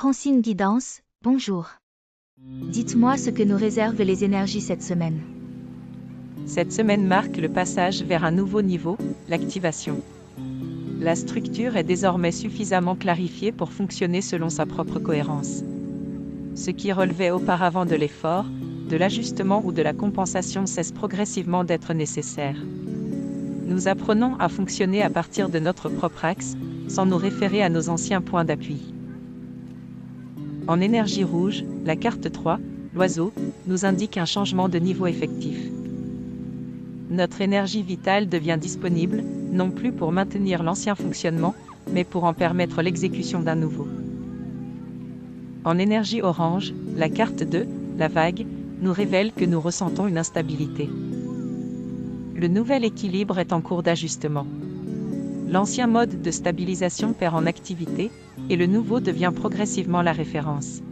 Francine Guidance, bonjour. Dites-moi ce que nous réservent les énergies cette semaine. Cette semaine marque le passage vers un nouveau niveau, l'activation. La structure est désormais suffisamment clarifiée pour fonctionner selon sa propre cohérence. Ce qui relevait auparavant de l'effort, de l'ajustement ou de la compensation cesse progressivement d'être nécessaire. Nous apprenons à fonctionner à partir de notre propre axe, sans nous référer à nos anciens points d'appui. En énergie rouge, la carte 3, l'oiseau, nous indique un changement de niveau effectif. Notre énergie vitale devient disponible, non plus pour maintenir l'ancien fonctionnement, mais pour en permettre l'exécution d'un nouveau. En énergie orange, la carte 2, la vague, nous révèle que nous ressentons une instabilité. Le nouvel équilibre est en cours d'ajustement. L'ancien mode de stabilisation perd en activité, et le nouveau devient progressivement la référence.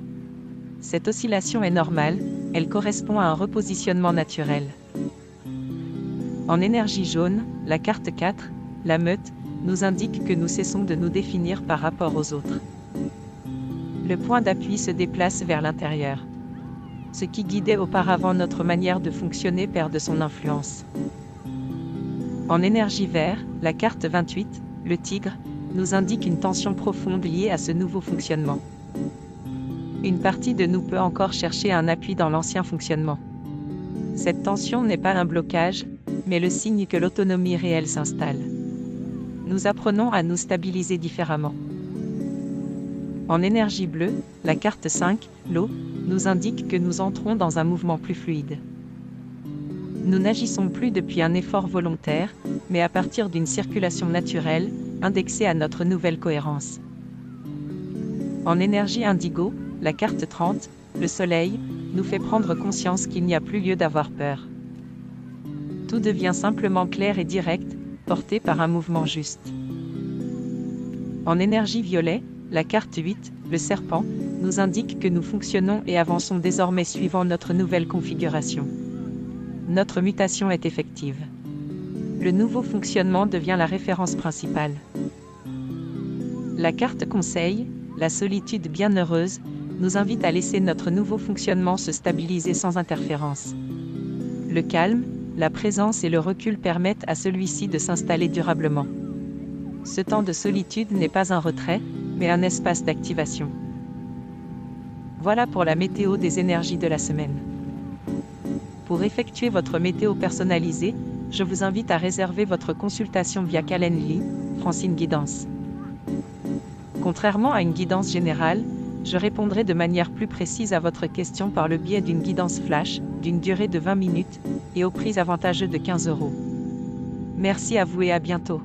Cette oscillation est normale, elle correspond à un repositionnement naturel. En énergie jaune, la carte 4, la meute, nous indique que nous cessons de nous définir par rapport aux autres. Le point d'appui se déplace vers l'intérieur. Ce qui guidait auparavant notre manière de fonctionner perd de son influence. En énergie vert, la carte 28, le tigre, nous indique une tension profonde liée à ce nouveau fonctionnement. Une partie de nous peut encore chercher un appui dans l'ancien fonctionnement. Cette tension n'est pas un blocage, mais le signe que l'autonomie réelle s'installe. Nous apprenons à nous stabiliser différemment. En énergie bleue, la carte 5, l'eau, nous indique que nous entrons dans un mouvement plus fluide. Nous n'agissons plus depuis un effort volontaire, mais à partir d'une circulation naturelle, indexée à notre nouvelle cohérence. En énergie indigo, la carte 30, le soleil, nous fait prendre conscience qu'il n'y a plus lieu d'avoir peur. Tout devient simplement clair et direct, porté par un mouvement juste. En énergie violet, la carte 8, le serpent, nous indique que nous fonctionnons et avançons désormais suivant notre nouvelle configuration. Notre mutation est effective. Le nouveau fonctionnement devient la référence principale. La carte conseil, la solitude bienheureuse, nous invite à laisser notre nouveau fonctionnement se stabiliser sans interférence. Le calme, la présence et le recul permettent à celui-ci de s'installer durablement. Ce temps de solitude n'est pas un retrait, mais un espace d'activation. Voilà pour la météo des énergies de la semaine. Pour effectuer votre météo personnalisée, je vous invite à réserver votre consultation via Calendly, Francine Guidance. Contrairement à une guidance générale, je répondrai de manière plus précise à votre question par le biais d'une guidance flash, d'une durée de 20 minutes, et au prix avantageux de 15 €. Merci à vous et à bientôt.